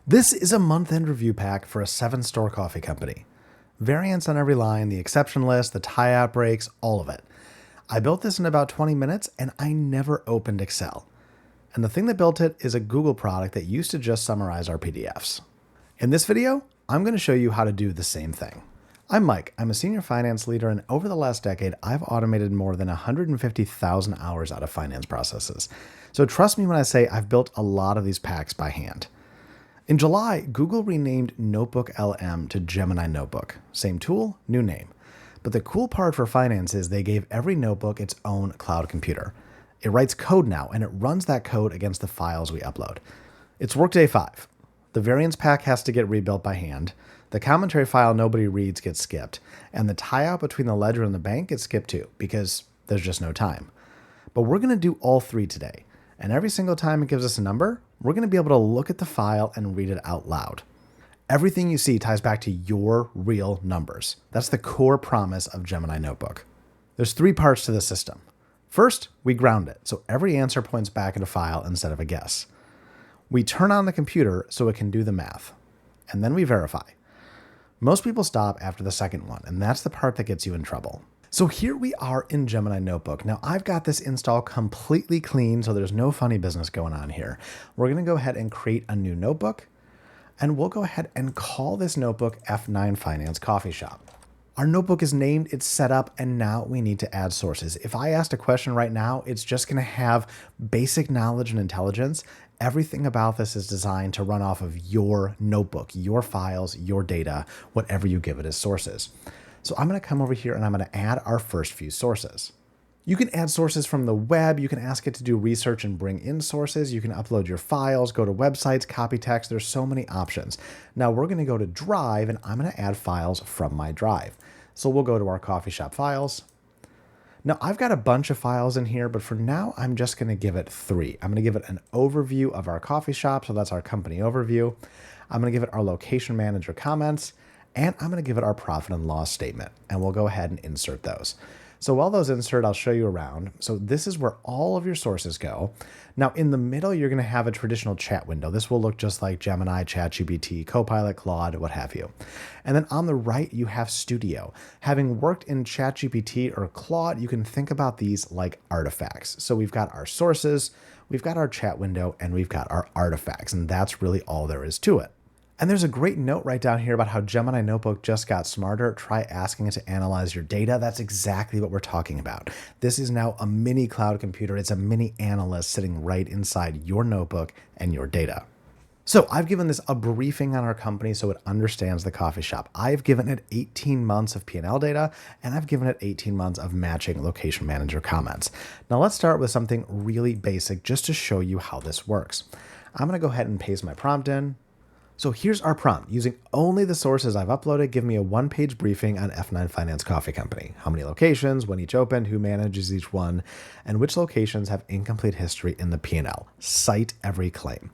This is a month-end review pack for a 7-store coffee company. Variance on every line, the exception list, the tie-out breaks, all of it. I built this in about 20 minutes and I never opened Excel. And the thing that built it is a Google product that used to just summarize our PDFs. In this video, I'm going to show you how to do the same thing. I'm Mike. I'm a senior finance leader, and over the last decade, I've automated more than 150,000 hours out of finance processes. So trust me when I say I've built a lot of these packs by hand. In July, Google renamed NotebookLM to Gemini Notebook. Same tool, new name. But the cool part for finance is they gave every notebook its own cloud computer. It writes code now, and it runs that code against the files we upload. It's workday 5. The variance pack has to get rebuilt by hand. The commentary file nobody reads gets skipped. And the tie-out between the ledger and the bank gets skipped too, because there's just no time. But we're going to do all 3 today. And every single time it gives us a number, we're going to be able to look at the file and read it out loud. Everything you see ties back to your real numbers. That's the core promise of Gemini Notebook. There's 3 parts to the system. First, we ground it, so every answer points back at a file instead of a guess. We turn on the computer so it can do the math. And then we verify. Most people stop after the second one, and that's the part that gets you in trouble. So here we are in Gemini Notebook. Now I've got this install completely clean, so there's no funny business going on here. We're going to go ahead and create a new notebook, and we'll go ahead and call this notebook F9 Finance Coffee Shop. Our notebook is named, it's set up, and now we need to add sources. If I asked a question right now, it's just going to have basic knowledge and intelligence. Everything about this is designed to run off of your notebook, your files, your data, whatever you give it as sources. So I'm going to come over here and I'm going to add our first few sources. You can add sources from the web. You can ask it to do research and bring in sources. You can upload your files, go to websites, copy text. There's so many options. Now we're going to go to Drive and I'm going to add files from my Drive. So we'll go to our coffee shop files. Now I've got a bunch of files in here, but for now, I'm just going to give it 3. I'm going to give it an overview of our coffee shop. So that's our company overview. I'm going to give it our location manager comments. And I'm going to give it our profit and loss statement, and we'll go ahead and insert those. So while those insert, I'll show you around. So this is where all of your sources go. Now in the middle, you're going to have a traditional chat window. This will look just like Gemini, ChatGPT, Copilot, Claude, what have you. And then on the right, you have Studio. Having worked in ChatGPT or Claude, you can think about these like artifacts. So we've got our sources, we've got our chat window, and we've got our artifacts. And that's really all there is to it. And there's a great note right down here about how Gemini Notebook just got smarter. Try asking it to analyze your data. That's exactly what we're talking about. This is now a mini cloud computer. It's a mini analyst sitting right inside your notebook and your data. So I've given this a briefing on our company so it understands the coffee shop. I've given it 18 months of P&L data, and I've given it 18 months of matching location manager comments. Now let's start with something really basic just to show you how this works. I'm going to go ahead and paste my prompt in. So here's our prompt. Using only the sources I've uploaded, give me a 1-page briefing on F9 Finance Coffee Company. How many locations, when each opened, who manages each one, and which locations have incomplete history in the P&L. Cite every claim.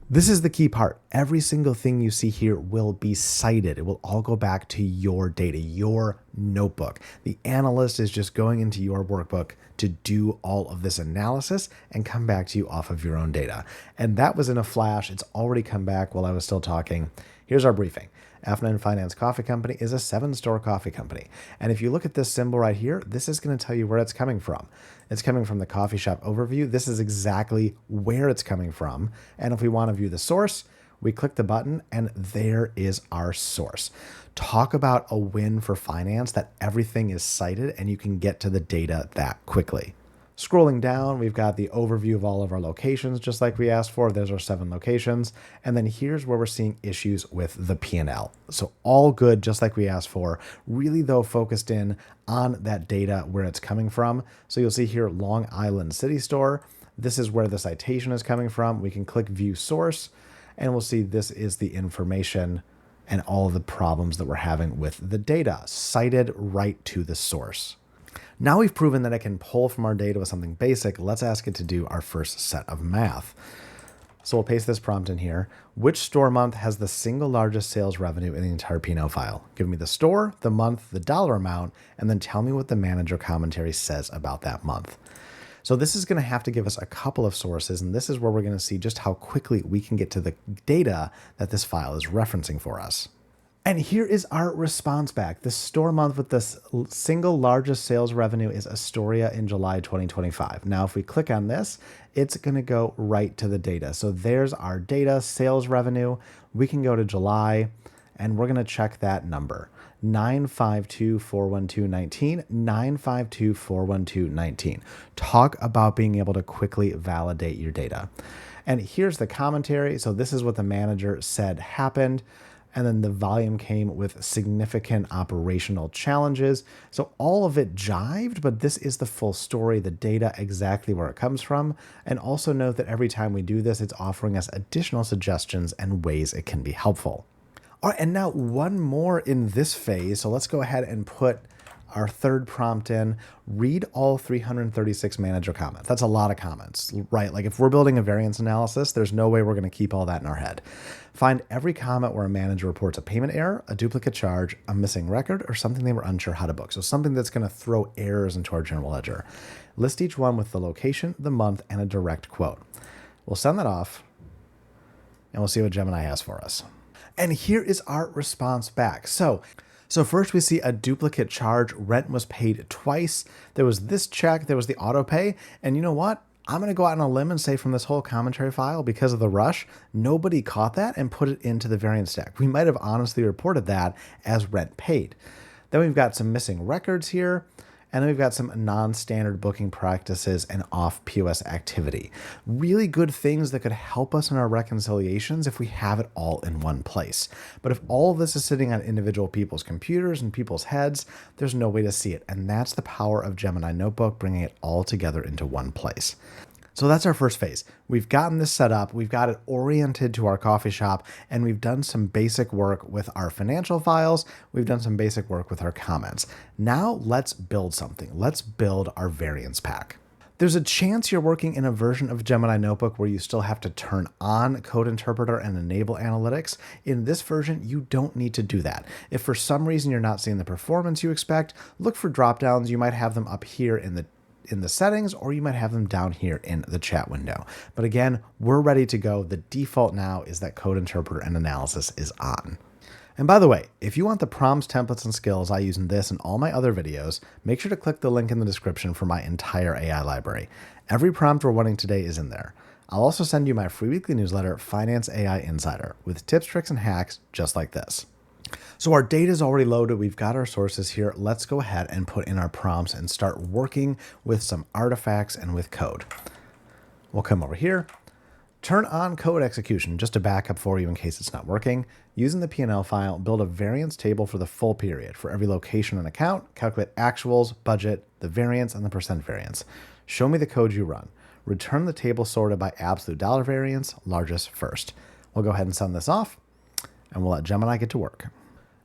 This is the key part. Every single thing you see here will be cited. It will all go back to your data, your notebook. The analyst is just going into your workbook to do all of this analysis and come back to you off of your own data. And that was in a flash. It's already come back while I was still talking. Here's our briefing. F9 Finance Coffee Company is a 7-store coffee company. And if you look at this symbol right here, this is going to tell you where it's coming from. It's coming from the coffee shop overview. This is exactly where it's coming from. And if we want to view the source, we click the button and there is our source. Talk about a win for finance that everything is cited and you can get to the data that quickly. Scrolling down, we've got the overview of all of our locations, just like we asked for. There's our 7 locations. And then here's where we're seeing issues with the P&L. So all good, just like we asked for. Really, though, focused in on that data where it's coming from. So you'll see here, Long Island City Store. This is where the citation is coming from. We can click View Source, and we'll see this is the information and all of the problems that we're having with the data, cited right to the source. Now we've proven that it can pull from our data with something basic. Let's ask it to do our first set of math. So we'll paste this prompt in here. Which store month has the single largest sales revenue in the entire P&L file? Give me the store, the month, the dollar amount, and then tell me what the manager commentary says about that month. So this is going to have to give us a couple of sources, and this is where we're going to see just how quickly we can get to the data that this file is referencing for us. And here is our response back. The store month with the single largest sales revenue is Astoria in July 2025. Now, if we click on this, it's going to go right to the data. So there's our data, sales revenue. We can go to July, and we're going to check that number. 952-412-19, 952-412-19. Talk about being able to quickly validate your data. And here's the commentary. So this is what the manager said happened. And then the volume came with significant operational challenges. So all of it jived, but this is the full story, the data, exactly where it comes from. And also note that every time we do this, it's offering us additional suggestions and ways it can be helpful. All right, and now one more in this phase. So let's go ahead and put our third prompt in. Read all 336 manager comments. That's a lot of comments, right? Like if we're building a variance analysis, there's no way we're going to keep all that in our head. Find every comment where a manager reports a payment error, a duplicate charge, a missing record, or something they were unsure how to book. So something that's going to throw errors into our general ledger. List each one with the location, the month, and a direct quote. We'll send that off, and we'll see what Gemini has for us. And here is our response back. So first we see a duplicate charge. Rent was paid twice. There was this check, there was the auto pay. And you know what? I'm going to go out on a limb and say from this whole commentary file, because of the rush, nobody caught that and put it into the variance stack. We might have honestly reported that as rent paid. Then we've got some missing records here. And then we've got some non-standard booking practices and off POS activity. Really good things that could help us in our reconciliations if we have it all in one place. But if all of this is sitting on individual people's computers and people's heads, there's no way to see it. And that's the power of Gemini Notebook, bringing it all together into one place. So that's our first phase. We've gotten this set up, we've got it oriented to our coffee shop, and we've done some basic work with our financial files. We've done some basic work with our comments. Now let's build something. Let's build our variance pack. There's a chance you're working in a version of Gemini Notebook where you still have to turn on Code Interpreter and enable analytics. In this version, you don't need to do that. If for some reason you're not seeing the performance you expect, look for dropdowns. You might have them up here in the settings, or you might have them down here in the chat window. But again, we're ready to go. The default now is that Code Interpreter and Analysis is on. And by the way, if you want the prompts, templates, and skills I use in this and all my other videos, make sure to click the link in the description for my entire AI library. Every prompt we're running today is in there. I'll also send you my free weekly newsletter, Finance AI Insider, with tips, tricks, and hacks just like this. So our data is already loaded. We've got our sources here. Let's go ahead and put in our prompts and start working with some artifacts and with code. We'll come over here, turn on code execution just to back up for you in case it's not working. Using the P&L file, build a variance table for the full period. For every location and account, calculate actuals, budget, the variance, and the percent variance. Show me the code you run. Return the table sorted by absolute dollar variance, largest first. We'll go ahead and send this off, and we'll let Gemini get to work.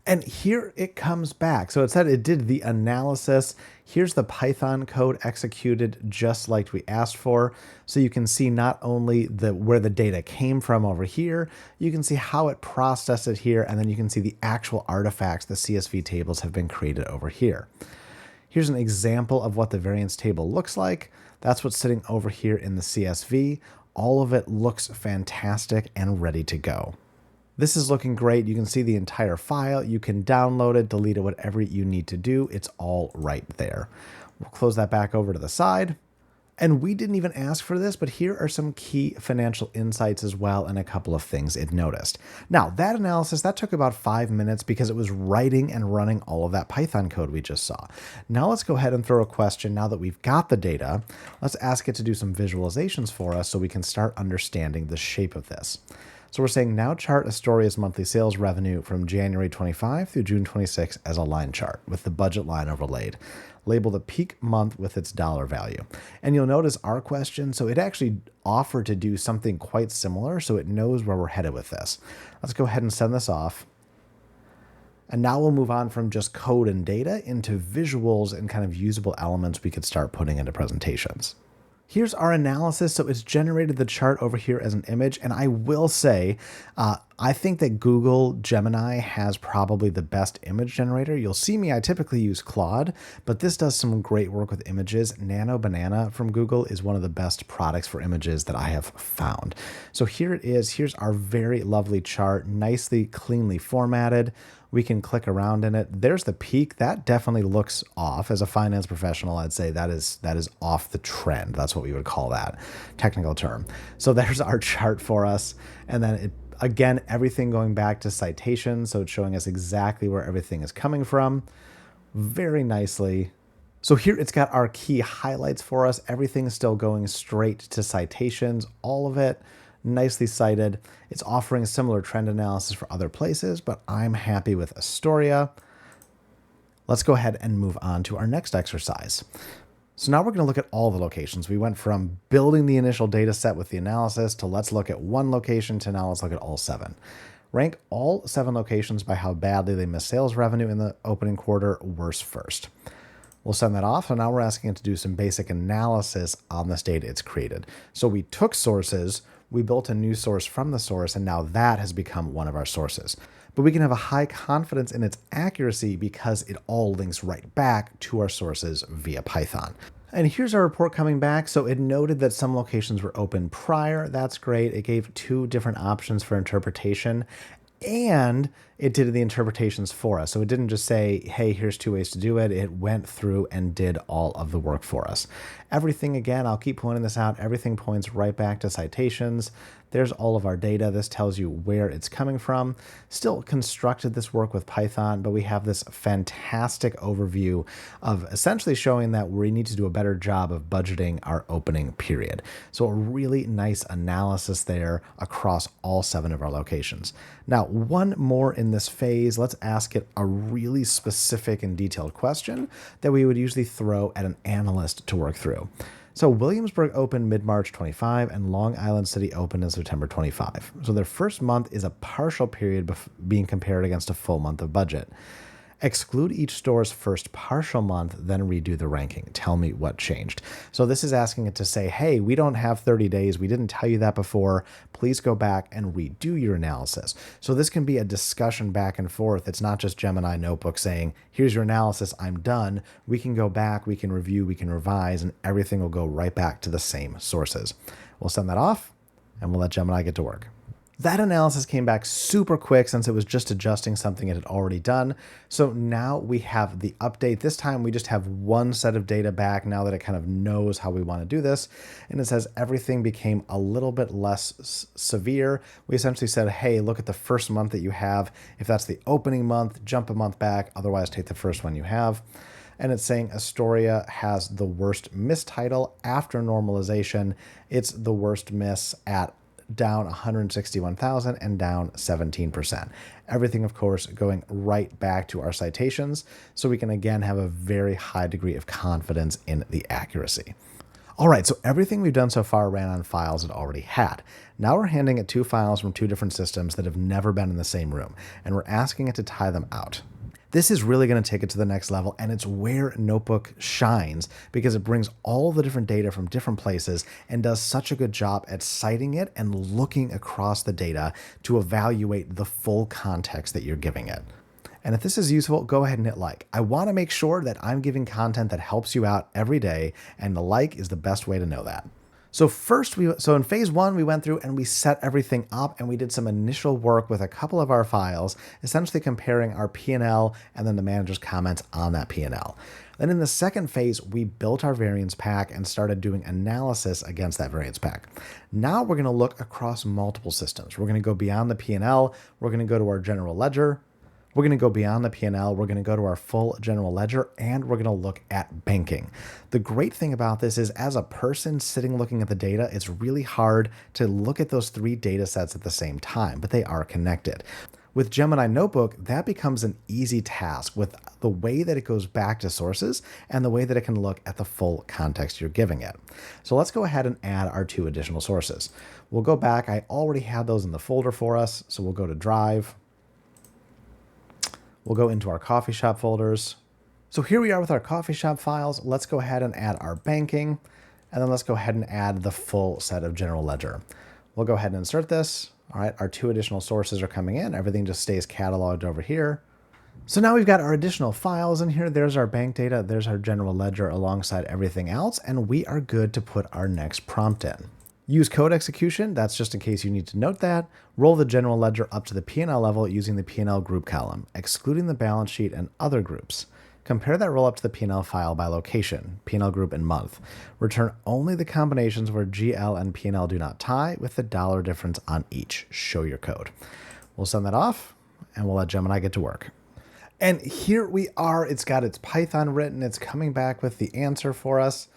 And here it comes back. So it said it did the analysis. Here's the Python code executed just like we asked for. So you can see not only where the data came from over here, you can see how it processed it here, and then you can see the actual artifacts, the CSV tables have been created over here. Here's an example of what the variance table looks like. That's what's sitting over here in the CSV. All of it looks fantastic and ready to go. This is looking great. You can see the entire file. You can download it, delete it, whatever you need to do. It's all right there. We'll close that back over to the side. And we didn't even ask for this, but here are some key financial insights as well and a couple of things it noticed. Now, that analysis, that took about 5 minutes because it was writing and running all of that Python code we just saw. Now let's go ahead and throw a question. Now that we've got the data, let's ask it to do some visualizations for us so we can start understanding the shape of this. So we're saying now chart Astoria's monthly sales revenue from January 25 through June 26 as a line chart with the budget line overlaid. Label the peak month with its dollar value. And you'll notice our question, so it actually offered to do something quite similar, so it knows where we're headed with this. Let's go ahead and send this off. And now we'll move on from just code and data into visuals and kind of usable elements we could start putting into presentations. Here's our analysis. So it's generated the chart over here as an image. And I will say, I think that Google Gemini has probably the best image generator. You'll see me, I typically use Claude, but this does some great work with images. Nano Banana from Google is one of the best products for images that I have found. So here it is. Here's our very lovely chart, nicely, cleanly formatted. We can click around in it. There's the peak. That definitely looks off. As a finance professional, I'd say that is off the trend. That's what we would call that technical term. So there's our chart for us. And then again, everything going back to citations. So it's showing us exactly where everything is coming from very nicely. So here it's got our key highlights for us. Everything is still going straight to citations, all of it nicely cited. It's offering similar trend analysis for other places, but I'm happy with Astoria. Let's go ahead and move on to our next exercise. So now we're going to look at all the locations. We went from building the initial data set with the analysis to let's look at one location to now let's look at all 7. Rank all 7 locations by how badly they missed sales revenue in the opening quarter, worst first. We'll send that off, and now we're asking it to do some basic analysis on this data it's created. So we took sources, we built a new source from the source, and now that has become one of our sources. But we can have a high confidence in its accuracy because it all links right back to our sources via Python. And here's our report coming back. So it noted that some locations were open prior. That's great. It gave 2 different options for interpretation, and it did the interpretations for us. So it didn't just say, hey, here's 2 ways to do it. It went through and did all of the work for us. Everything, again, I'll keep pointing this out. Everything points right back to citations. There's all of our data. This tells you where it's coming from. Still constructed this work with Python, but we have this fantastic overview of essentially showing that we need to do a better job of budgeting our opening period. So a really nice analysis there across all 7 of our locations. Now, one more in this phase. Let's ask it a really specific and detailed question that we would usually throw at an analyst to work through. So Williamsburg opened mid-March 25 and Long Island City opened in September 25. So their first month is a partial period being compared against a full month of budget. Exclude each store's first partial month, then redo the ranking. Tell me what changed. So this is asking it to say, hey, we don't have 30 days. We didn't tell you that before. Please go back and redo your analysis. So this can be a discussion back and forth. It's not just Gemini Notebook saying, here's your analysis, I'm done. We can go back, we can review, we can revise, and everything will go right back to the same sources. We'll send that off, and we'll let Gemini get to work. That analysis came back super quick since it was just adjusting something it had already done. So now we have the update. This time we just have one set of data back now that it kind of knows how we want to do this. And it says everything became a little bit less severe. We essentially said, hey, look at the first month that you have. If that's the opening month, jump a month back. Otherwise, take the first one you have. And it's saying Astoria has the worst miss title after normalization. It's the worst miss at down 161,000 and down 17%. Everything, of course, going right back to our citations, so we can again have a very high degree of confidence in the accuracy. All right, so everything we've done so far ran on files it already had. Now we're handing it 2 files from 2 different systems that have never been in the same room, and we're asking it to tie them out. This is really going to take it to the next level, and it's where Notebook shines because it brings all the different data from different places and does such a good job at citing it and looking across the data to evaluate the full context that you're giving it. And if this is useful, go ahead and hit like. I want to make sure that I'm giving content that helps you out every day, and the like is the best way to know that. So in phase 1, we went through and we set everything up and we did some initial work with a couple of our files, essentially comparing our P&L and then the manager's comments on that P&L. Then in the second phase, we built our variance pack and started doing analysis against that variance pack. Now we're going to look across multiple systems. We're going to go beyond the P&L. We're going to go to our general ledger. We're going to go beyond the P&L. We're going to go to our full general ledger, and we're going to look at banking. The great thing about this is as a person sitting looking at the data, it's really hard to look at those 3 data sets at the same time, but they are connected. With Gemini Notebook, that becomes an easy task with the way that it goes back to sources and the way that it can look at the full context you're giving it. So let's go ahead and add our 2 additional sources. We'll go back. I already had those in the folder for us, so we'll go to Drive. We'll go into our coffee shop folders. So here we are with our coffee shop files. Let's go ahead and add our banking, and then let's go ahead and add the full set of general ledger. We'll go ahead and insert this. All right, our 2 additional sources are coming in. Everything just stays cataloged over here. So now we've got our additional files in here. There's our bank data. There's our general ledger alongside everything else. And we are good to put our next prompt in. Use code execution. That's just in case you need to note that. Roll the general ledger up to the P&L level using the P&L group column, excluding the balance sheet and other groups. Compare that roll up to the P&L file by location, P&L group and month. Return only the combinations where GL and P&L do not tie with the dollar difference on each. Show your code. We'll send that off and we'll let Gemini get to work. And here we are. It's got its Python written. It's coming back with the answer for us.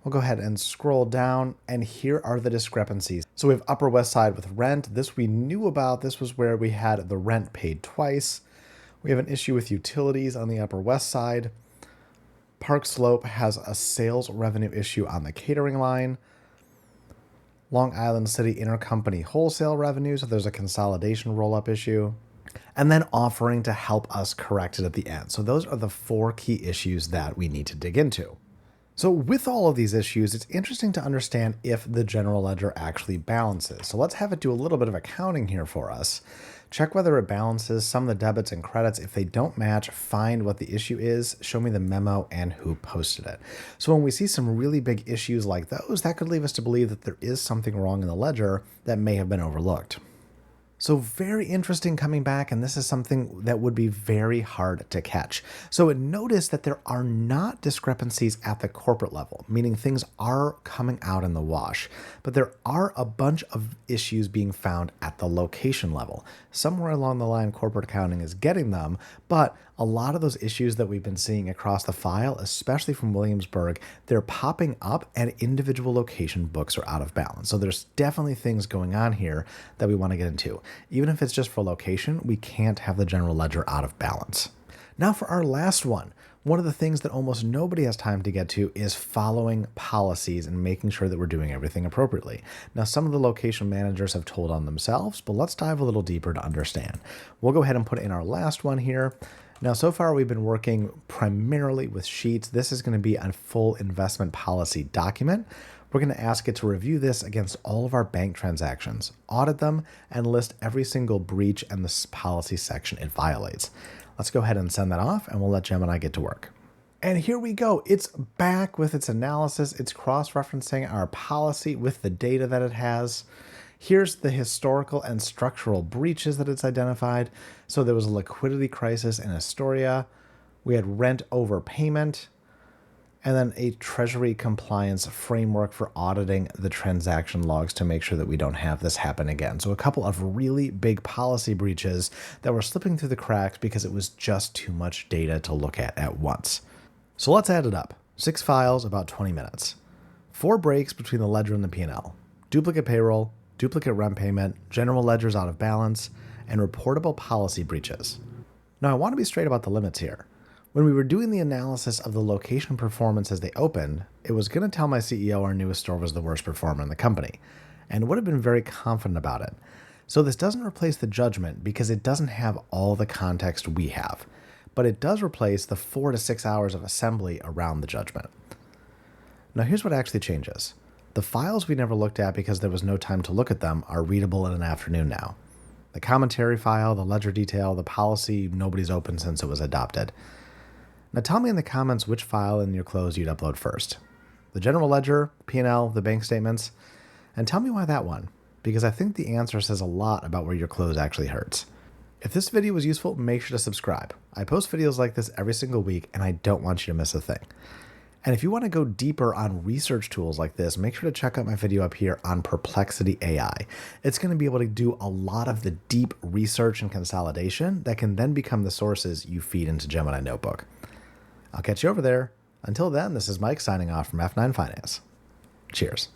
We'll go ahead and scroll down, and here are the discrepancies. So we have Upper West Side with rent. This we knew about. This was where we had the rent paid twice. We have an issue with utilities on the Upper West Side. Park Slope has a sales revenue issue on the catering line. Long Island City intercompany wholesale revenue, so there's a consolidation roll-up issue. And then offering to help us correct it at the end. So those are the 4 key issues that we need to dig into. So with all of these issues, it's interesting to understand if the general ledger actually balances. So let's have it do a little bit of accounting here for us. Check whether it balances, sum the debits and credits. If they don't match, find what the issue is, show me the memo and who posted it. So when we see some really big issues like those, that could lead us to believe that there is something wrong in the ledger that may have been overlooked. So very interesting coming back, and this is something that would be very hard to catch. So notice that there are not discrepancies at the corporate level, meaning things are coming out in the wash, but there are a bunch of issues being found at the location level. Somewhere along the line, corporate accounting is getting them, but a lot of those issues that we've been seeing across the file, especially from Williamsburg, they're popping up and individual location books are out of balance. So there's definitely things going on here that we want to get into. Even if it's just for location, we can't have the general ledger out of balance. Now for our last one. One of the things that almost nobody has time to get to is following policies and making sure that we're doing everything appropriately. Now, some of the location managers have told on themselves, but let's dive a little deeper to understand. We'll go ahead and put in our last one here. Now, so far we've been working primarily with sheets. This is going to be a full investment policy document. We're going to ask it to review this against all of our bank transactions, audit them, and list every single breach and the policy section it violates. Let's go ahead and send that off, and we'll let Gemini get to work. And here we go. It's back with its analysis. It's cross-referencing our policy with the data that it has. Here's the historical and structural breaches that it's identified. So there was a liquidity crisis in Astoria. We had rent overpayment, and then a treasury compliance framework for auditing the transaction logs to make sure that we don't have this happen again. So a couple of really big policy breaches that were slipping through the cracks because it was just too much data to look at once. So let's add it up. 6 files, about 20 minutes. 4 breaks between the ledger and the P&L. Duplicate payroll, duplicate rent payment, general ledgers out of balance, and reportable policy breaches. Now I want to be straight about the limits here. When we were doing the analysis of the location performance as they opened, it was going to tell my CEO our newest store was the worst performer in the company, and would have been very confident about it. So this doesn't replace the judgment because it doesn't have all the context we have, but it does replace the 4 to 6 hours of assembly around the judgment. Now here's what actually changes. The files we never looked at because there was no time to look at them are readable in an afternoon now. The commentary file, the ledger detail, the policy, nobody's opened since it was adopted. Now tell me in the comments which file in your close you'd upload first. The general ledger, P&L, the bank statements, and tell me why that one, because I think the answer says a lot about where your close actually hurts. If this video was useful, make sure to subscribe. I post videos like this every single week, and I don't want you to miss a thing. And if you want to go deeper on research tools like this, make sure to check out my video up here on Perplexity AI. It's going to be able to do a lot of the deep research and consolidation that can then become the sources you feed into Gemini Notebook. I'll catch you over there. Until then, this is Mike signing off from F9 Finance. Cheers.